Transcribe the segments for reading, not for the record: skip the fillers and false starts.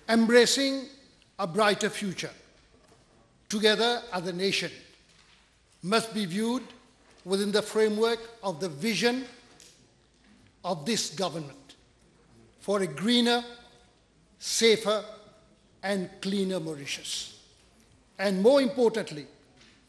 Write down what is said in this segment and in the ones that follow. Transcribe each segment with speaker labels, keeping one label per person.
Speaker 1: embracing a brighter future, together as a nation, must be viewed within the framework of the vision of this government for a greener, safer, and cleaner Mauritius. And more importantly,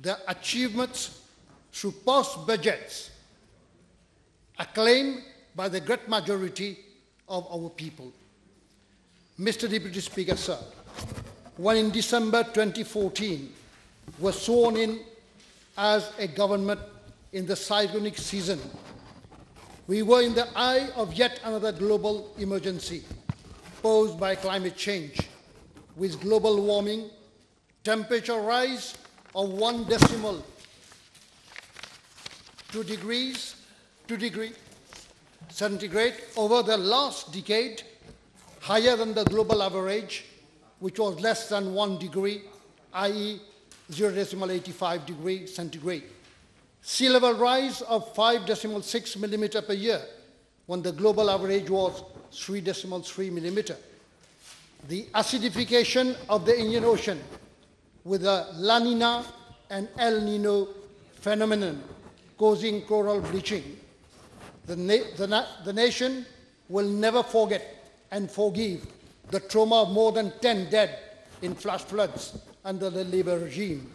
Speaker 1: the achievements through past budgets acclaimed by the great majority of our people. Mr. Deputy Speaker, sir, when in December 2014 was sworn in as a government in the cyclonic season, we were in the eye of yet another global emergency posed by climate change, with global warming, temperature rise of 2 degrees centigrade over the last decade, higher than the global average, which was less than 1 degree, i.e. 0.85 degrees centigrade. Sea level rise of 5.6 millimeter per year, when the global average was 3.3 millimeter. The acidification of the Indian Ocean with the La Nina and El Nino phenomenon causing coral bleaching. The nation will never forget and forgive the trauma of more than 10 dead in flash floods under the Labour regime.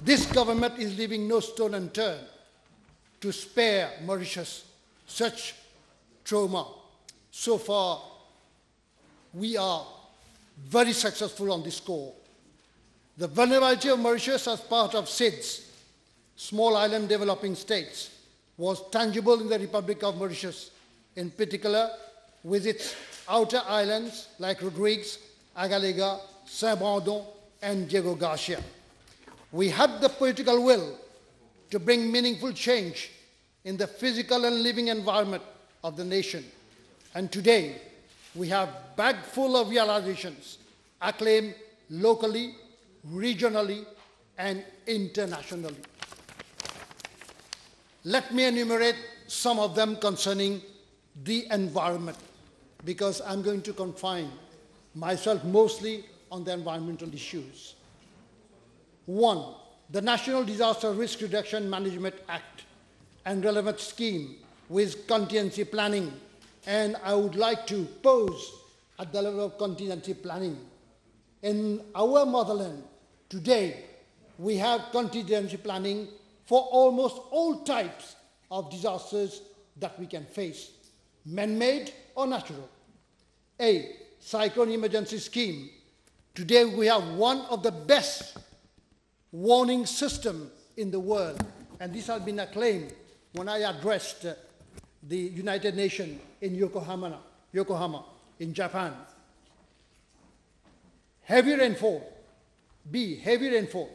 Speaker 1: This government is leaving no stone unturned to spare Mauritius such trauma. So far, we are very successful on this score. The vulnerability of Mauritius as part of SIDS, Small Island Developing States, was tangible in the Republic of Mauritius, in particular with its outer islands like Rodrigues, Agalega, Saint-Brandon, and Diego Garcia. We had the political will to bring meaningful change in the physical and living environment of the nation. And today, we have a bag full of realizations acclaimed locally, regionally, and internationally. Let me enumerate some of them concerning the environment, because I'm going to confine myself mostly on the environmental issues. 1, the National Disaster Risk Reduction Management Act and relevant scheme with contingency planning. And I would like to pose at the level of contingency planning. In our motherland, today, we have contingency planning for almost all types of disasters that we can face, man-made or natural. A, cyclone emergency scheme. Today we have one of the best warning systems in the world, and this has been acclaimed when I addressed the United Nations in Yokohama, in Japan. Heavy rainfall. B, heavy rainfall,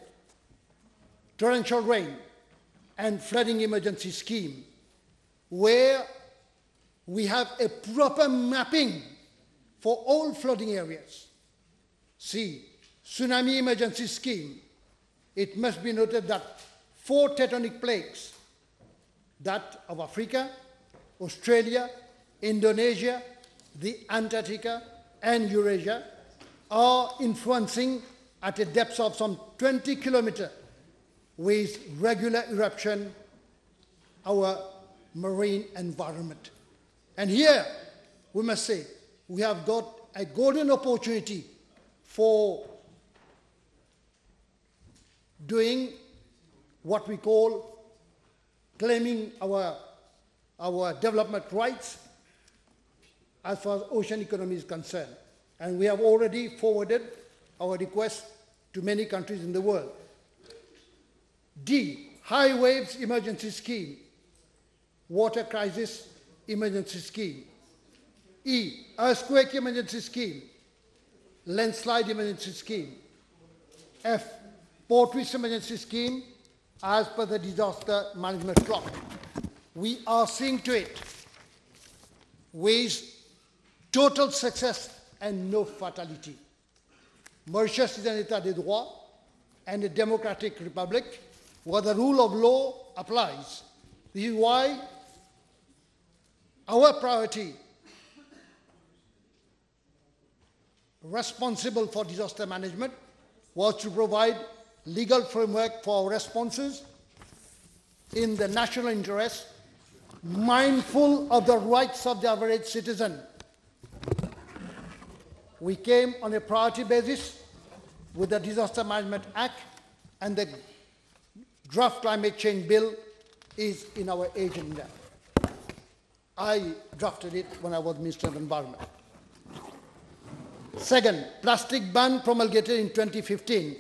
Speaker 1: torrential rain, and flooding emergency scheme, where we have a proper mapping for all flooding areas. C, tsunami emergency scheme. It must be noted that 4 tectonic plates, that of Africa, Australia, Indonesia, the Antarctica, and Eurasia, are influencing at a depth of some 20 kilometers with regular eruption our marine environment. And here, we must say, we have got a golden opportunity for doing what we call claiming our development rights as far as ocean economy is concerned. And we have already forwarded our request to many countries in the world. D, high waves emergency scheme, water crisis emergency scheme. E, earthquake emergency scheme, landslide emergency scheme. F, port risk emergency scheme as per the disaster management clock. We are seeing to it with total success and no fatality. Mauritius is an état de droit and a democratic republic where the rule of law applies. This is why our priority responsible for disaster management was to provide legal framework for our responses in the national interest, mindful of the rights of the average citizen. We came on a priority basis with the Disaster Management Act, and the draft climate change bill is in our agenda. I drafted it when I was Minister of Environment. Second, plastic ban promulgated in 2015,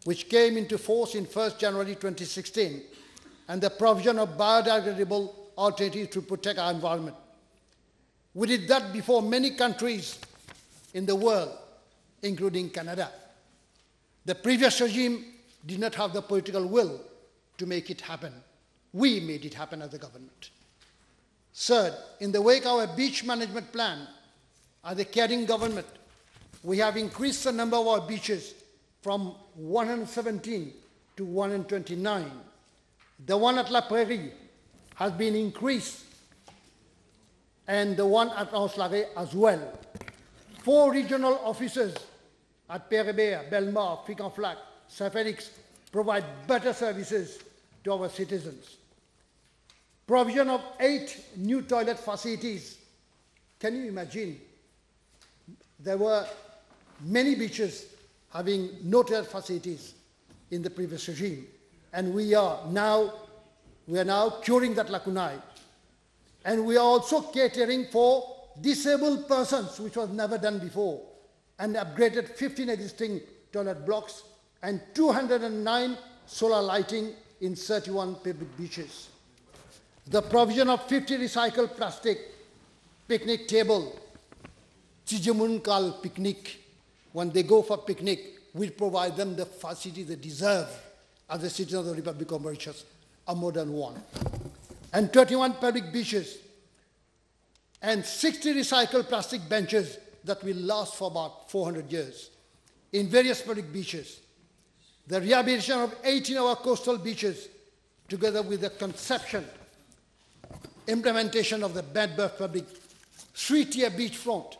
Speaker 1: which came into force in 1st January 2016, and the provision of biodegradable alternatives to protect our environment. We did that before many countries in the world, including Canada. The previous regime did not have the political will to make it happen. We made it happen as a government. Third, in the wake of our beach management plan, as a caring government, we have increased the number of our beaches from 117 to 129. The one at La Prairie has been increased, and the one at Anse-Larrey as well. 4 regional offices at Pérébert, Bellemare, Fic-en-Flac, Saint-Félix provide better services to our citizens. Provision of 8 new toilet facilities. Can you imagine? There were many beaches having no toilet facilities in the previous regime, and we are now curing that lacunae. And we are also catering for disabled persons, which was never done before, and upgraded 15 existing toilet blocks and 209 solar lighting in 31 public beaches. The provision of 50 recycled plastic picnic table, Chijamunkal picnic, when they go for picnic, we provide them the facility they deserve as a citizen of the Republic of Mauritius, a modern one. And 21 public beaches, and 60 recycled plastic benches that will last for about 400 years in various public beaches. The rehabilitation of 18 of our coastal beaches, together with the conception, implementation of the Bedburg public 3-tier beachfront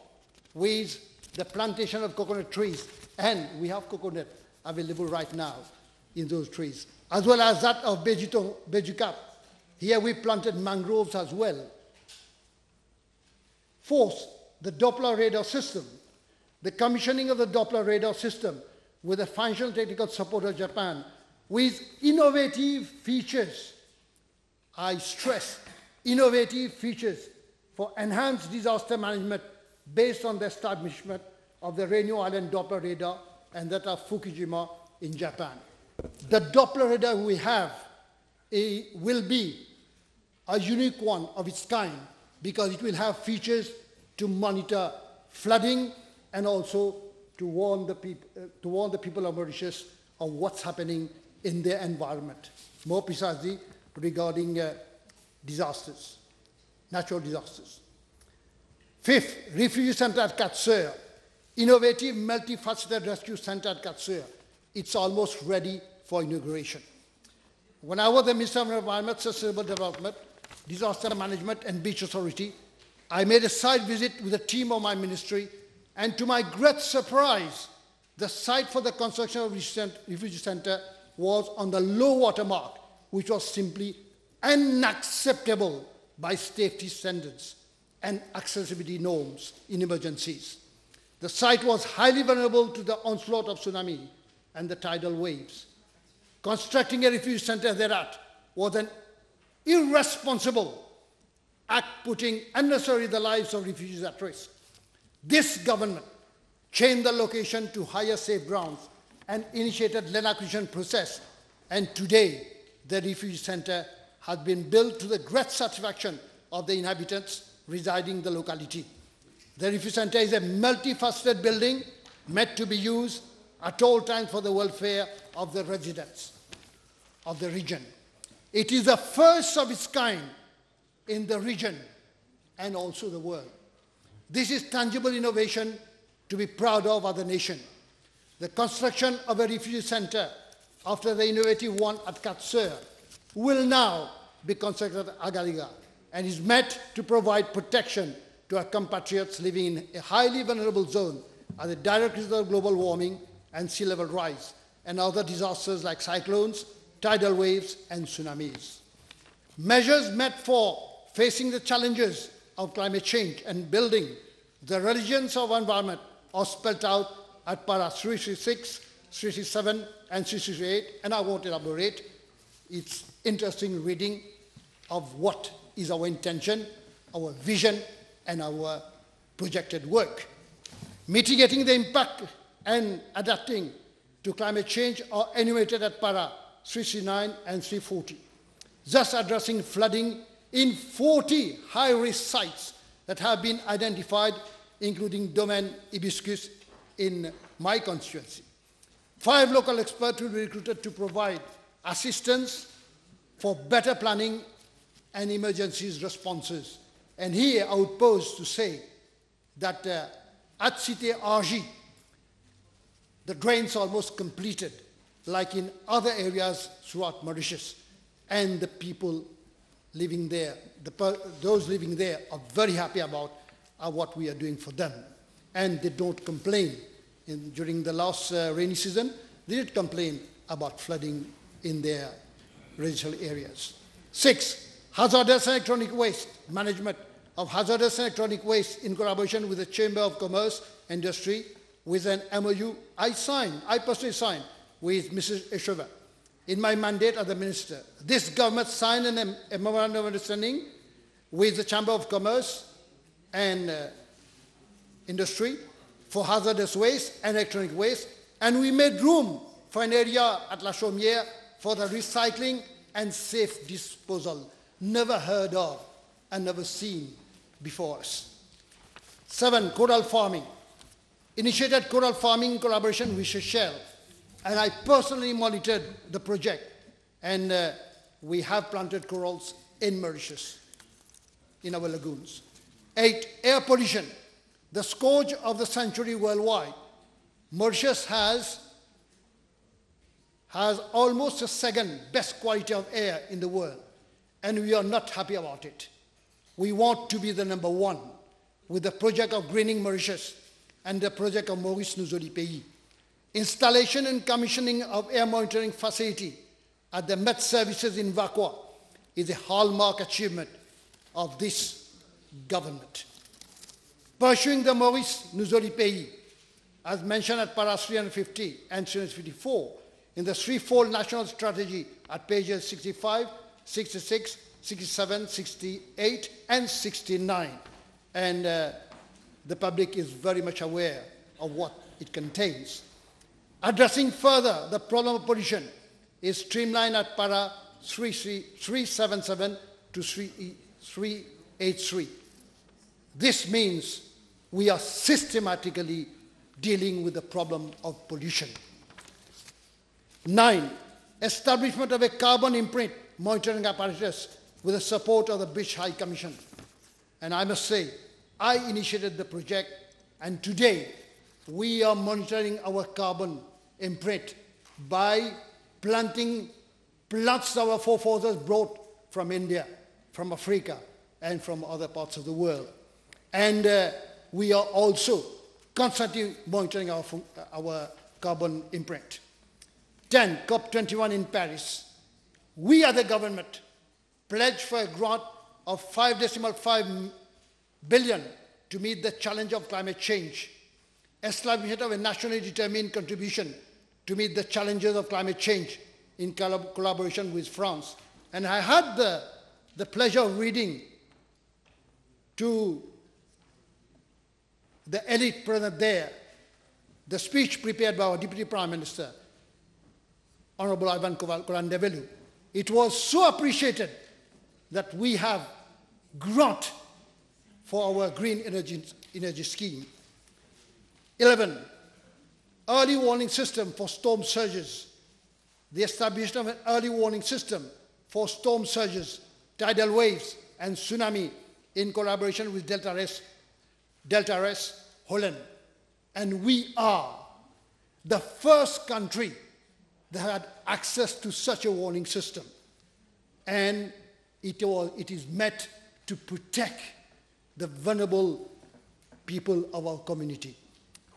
Speaker 1: with the plantation of coconut trees, and we have coconut available right now in those trees, as well as that of Bejucap. Here we planted mangroves as well. Fourth, the Doppler radar system. The commissioning of the Doppler radar system with the financial and technical support of Japan with innovative features. I stress innovative features for enhanced disaster management based on the establishment of the Reunion Island Doppler radar and that of Fukushima in Japan. The Doppler radar we have will be a unique one of its kind because it will have features to monitor flooding and also to warn the people of Mauritius of what's happening in their environment, more precisely regarding disasters, natural disasters. Fifth, refugee center at Katseur, innovative multifaceted rescue center at Katseur. It's almost ready for inauguration. When I was the Minister of Environment, Sustainable Development, Disaster Management and Beach Authority, I made a site visit with a team of my ministry, and to my great surprise, the site for the construction of refugee center was on the low water mark, which was simply unacceptable by safety standards and accessibility norms in emergencies. The site was highly vulnerable to the onslaught of tsunami and the tidal waves. Constructing a refugee center thereat was an irresponsible act putting unnecessarily the lives of refugees at risk. This government changed the location to higher safe grounds and initiated land acquisition process, and today the refugee center has been built to the great satisfaction of the inhabitants residing in the locality. The refugee center is a multifaceted building meant to be used at all times for the welfare of the residents of the region. It is the first of its kind in the region and also the world. This is tangible innovation to be proud of as a nation. The construction of a refugee center after the innovative one at Katseur will now be constructed at Agariga and is meant to provide protection to our compatriots living in a highly vulnerable zone are the direct result of global warming and sea level rise, and other disasters like cyclones, tidal waves, and tsunamis. Measures met for facing the challenges of climate change and building the resilience of environment are spelled out at para 336, 337, and 338, and I won't elaborate. It's interesting reading of what is our intention, our vision, and our projected work. Mitigating the impact and adapting to climate change are enumerated at para 339 and 340, thus addressing flooding in 40 high-risk sites that have been identified, including domain Hibiscus in my constituency. 5 local experts will be recruited to provide assistance for better planning and emergencies responses. And here I would pose to say that at Cité RG, the drains are almost completed, like in other areas throughout Mauritius, and the people living there, those living there are very happy about what we are doing for them. And they don't complain. During the last rainy season, they did complain about flooding in their residential areas. 6, hazardous electronic waste, management of hazardous electronic waste in collaboration with the Chamber of Commerce and Industry with an MOU I personally signed with Mrs. Eshova. In my mandate as the minister, this government signed a memorandum of understanding with the Chamber of Commerce and Industry for hazardous waste and electronic waste, and we made room for an area at La Chaumière for the recycling and safe disposal, never heard of and never seen before us. 7, coral farming. Initiated coral farming in collaboration with Seychelles, and I personally monitored the project, and we have planted corals in Mauritius, in our lagoons. 8, air pollution, the scourge of the century worldwide. Mauritius has almost the second best quality of air in the world, and we are not happy about it. We want to be the number 1 with the project of greening Mauritius and the project of Maurice, Nous, faisons. Installation and commissioning of air monitoring facility at the Met Services in Vakwa is a hallmark achievement of this government. Pursuing the Maurice, Nous, faisons, as mentioned at para 350 and 354 in the threefold national strategy at pages 65, 66, 67, 68, and 69. And the public is very much aware of what it contains. Addressing further the problem of pollution is streamlined at para 377 to 383. This means we are systematically dealing with the problem of pollution. 9, establishment of a carbon imprint monitoring apparatus with the support of the British High Commission. And I must say, I initiated the project, and today we are monitoring our carbon imprint by planting plants our forefathers brought from India, from Africa, and from other parts of the world. And we are also constantly monitoring our carbon imprint. 10, COP21 in Paris. We are the government pledged for a grant of 5.5 billion to meet the challenge of climate change, establishment of a nationally determined contribution to meet the challenges of climate change in collaboration with France. And I had the pleasure of reading to the elite present there the speech prepared by our Deputy Prime Minister, Honorable Ivan Kolandevelu. It was so appreciated that we have grant for our green energy scheme. 11, early warning system for storm surges. The establishment of an early warning system for storm surges, tidal waves, and tsunami in collaboration with Delta RS Holland. And we are the first country that had access to such a warning system. And it is meant to protect the vulnerable people of our community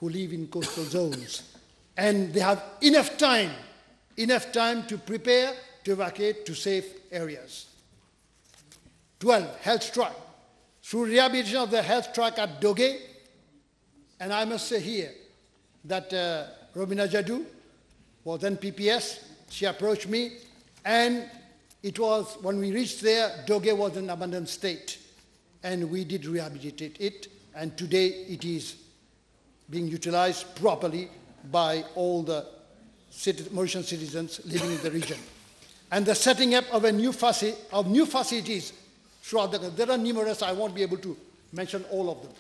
Speaker 1: who live in coastal zones. And they have enough time to prepare, to evacuate to safe areas. 12, health track. Through rehabilitation of the health track at Doge, and I must say here that Robina Jadou was then PPS. She approached me, and it was, when we reached there, Doge was in an abandoned state, and we did rehabilitate it, and today it is being utilized properly by all the Mauritian citizens living in the region. And the setting up of new facilities throughout the country. There are numerous, I won't be able to mention all of them.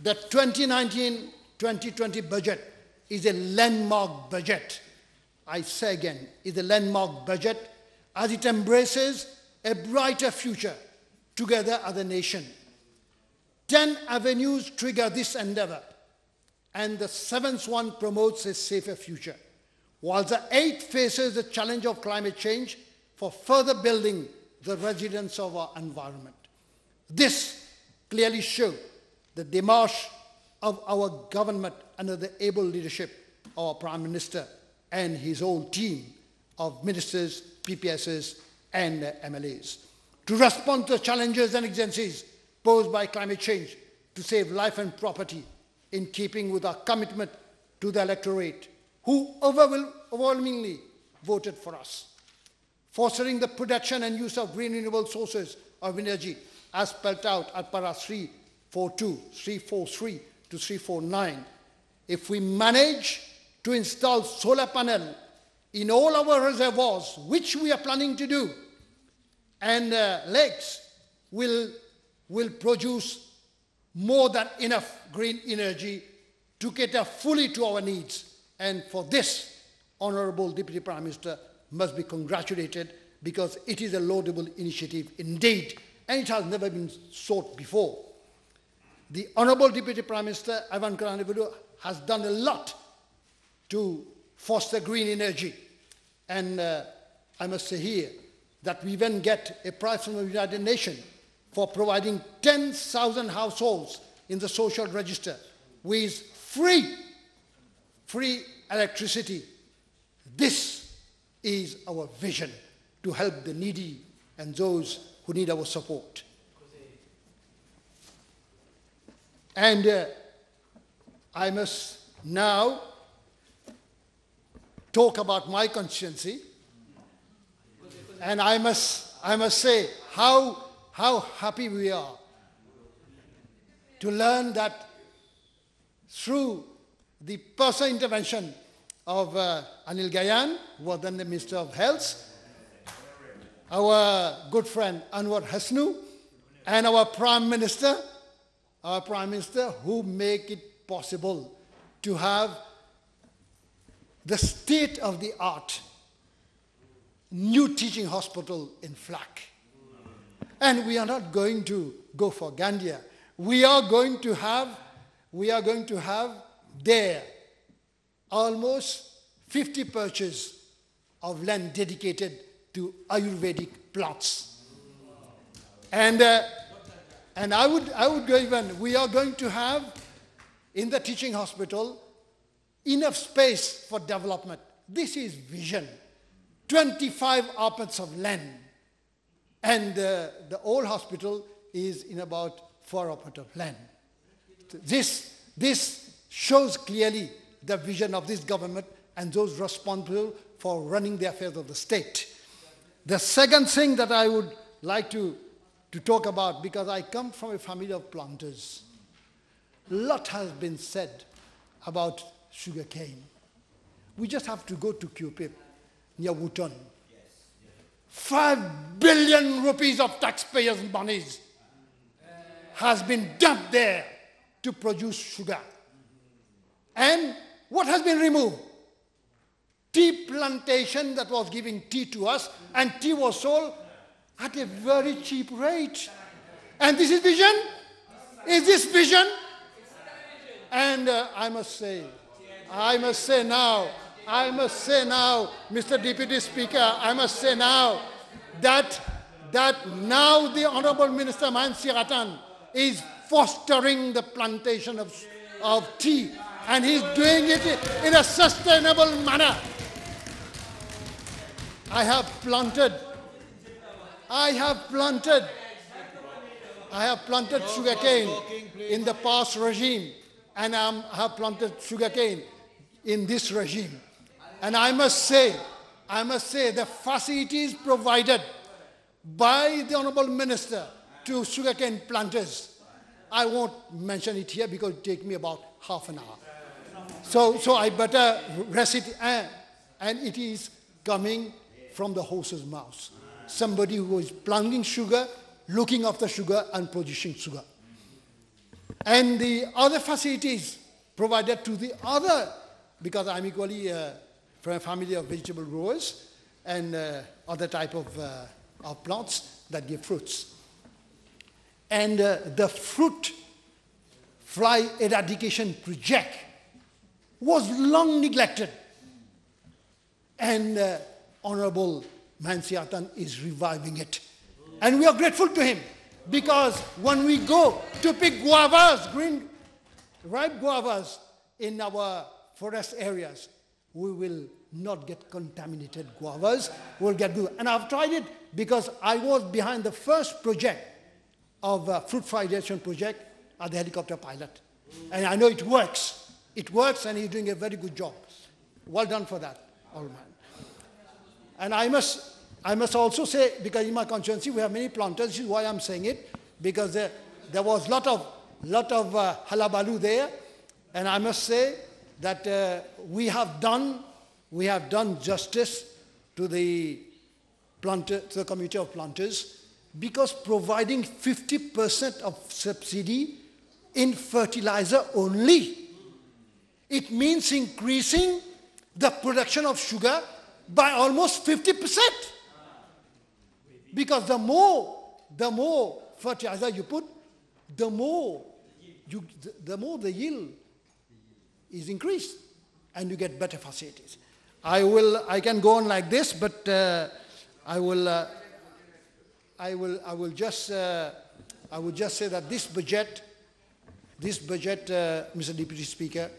Speaker 1: The 2019-2020 budget is a landmark budget. I say again, is a landmark budget as it embraces a brighter future together as a nation. 10 avenues trigger this endeavor, and the 7th one promotes a safer future, while the 8th faces the challenge of climate change for further building the resilience of our environment. This clearly shows the démarche of our government under the able leadership of our Prime Minister and his whole team of ministers, PPSs, and MLAs to respond to the challenges and exigencies posed by climate change, to save life and property, in keeping with our commitment to the electorate, who overwhelmingly voted for us. Fostering the production and use of green renewable sources of energy, as spelled out at para 342, 343 to 349. If we manage to install solar panel in all our reservoirs, which we are planning to do, and lakes will produce more than enough green energy to cater fully to our needs. And for this, Honorable Deputy Prime Minister must be congratulated, because it is a laudable initiative indeed, and it has never been sought before. The Honorable Deputy Prime Minister, Ivan Karanevidu, has done a lot to foster green energy. And I must say here that we even get a prize from the United Nations for providing 10,000 households in the social register with free electricity. This is our vision to help the needy and those who need our support. And I must now talk about my constituency, and I must say how happy we are to learn that through the personal intervention of Anil Gayan, who was then the Minister of Health, our good friend Anwar Hasnu, and our Prime Minister, who make it possible to have the state-of-the-art new teaching hospital in Flak. And we are not going to go for Gandia. We are going to have there almost 50 perches of land dedicated to Ayurvedic plants. And I would go even, we are going to have in the teaching hospital enough space for development. This is vision. 25 arpents of land. And the old hospital is in about 4 arpents of land. This shows clearly the vision of this government and those responsible for running the affairs of the state. The second thing that I would like to talk about, because I come from a family of planters, a lot has been said about sugarcane. We just have to go to Cupip, near Wooton. 5 billion rupees of taxpayers' monies has been dumped there to produce sugar. And what has been removed? Tea plantation that was giving tea to us, and tea was sold at a very cheap rate. And this is vision? Is this vision? And I must say now, Mr. Deputy Speaker, I must say now that now the Honorable Minister Mahan Siratan is fostering the plantation of tea, and he's doing it in a sustainable manner. I have planted sugarcane in the past regime, and I have planted sugarcane in this regime. And I must say the facilities provided by the Honourable Minister to sugarcane planters, I won't mention it here because it will take me about half an hour. So I better rest it, and it is coming from the horse's mouth. Somebody who is planting sugar, looking after sugar and producing sugar. And the other facilities provided to the other, because I'm equally from a family of vegetable growers and other type of plants that give fruits. And the fruit fly eradication project was long neglected. And Honorable Mansiatan is reviving it. And we are grateful to him, because when we go to pick guavas, green, ripe guavas in our forest areas, we will not get contaminated guavas. We'll get good. And I've tried it because I was behind the first project of fruit fly eradication project as the helicopter pilot. And I know it works. It works, and he's doing a very good job. Well done for that, old man. And I must also say, because in my constituency we have many planters, this is why I'm saying it, because there was lot of halabaloo there, and I must say that we have done justice to the community of planters, because providing 50% of subsidy in fertilizer only, it means increasing the production of sugar by almost 50%. Because the more fertilizer you put, the more the yield is increased, and you get better facilities. I can go on like this, but I will just say that this budget, Mr. Deputy Speaker,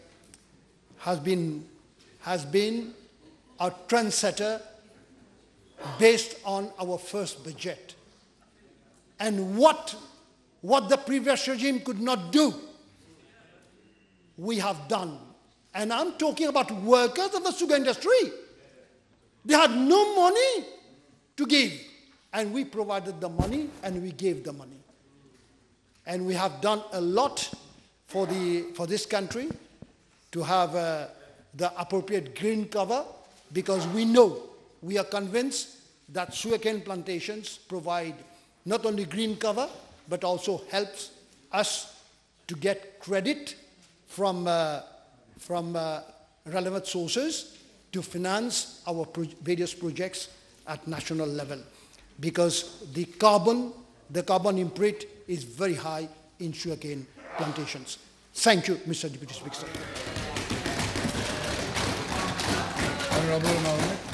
Speaker 1: has been a trendsetter based on our first budget. And what the previous regime could not do, we have done. And I'm talking about workers of the sugar industry. They had no money to give, and we provided the money and we gave the money. And we have done a lot for this country to have the appropriate green cover, because we are convinced that sugarcane plantations provide not only green cover, but also helps us to get credit from relevant sources to finance our various projects at national level, because the carbon imprint is very high in sugarcane plantations. Thank you, Mr. Deputy Speaker.
Speaker 2: Honorable Maurice.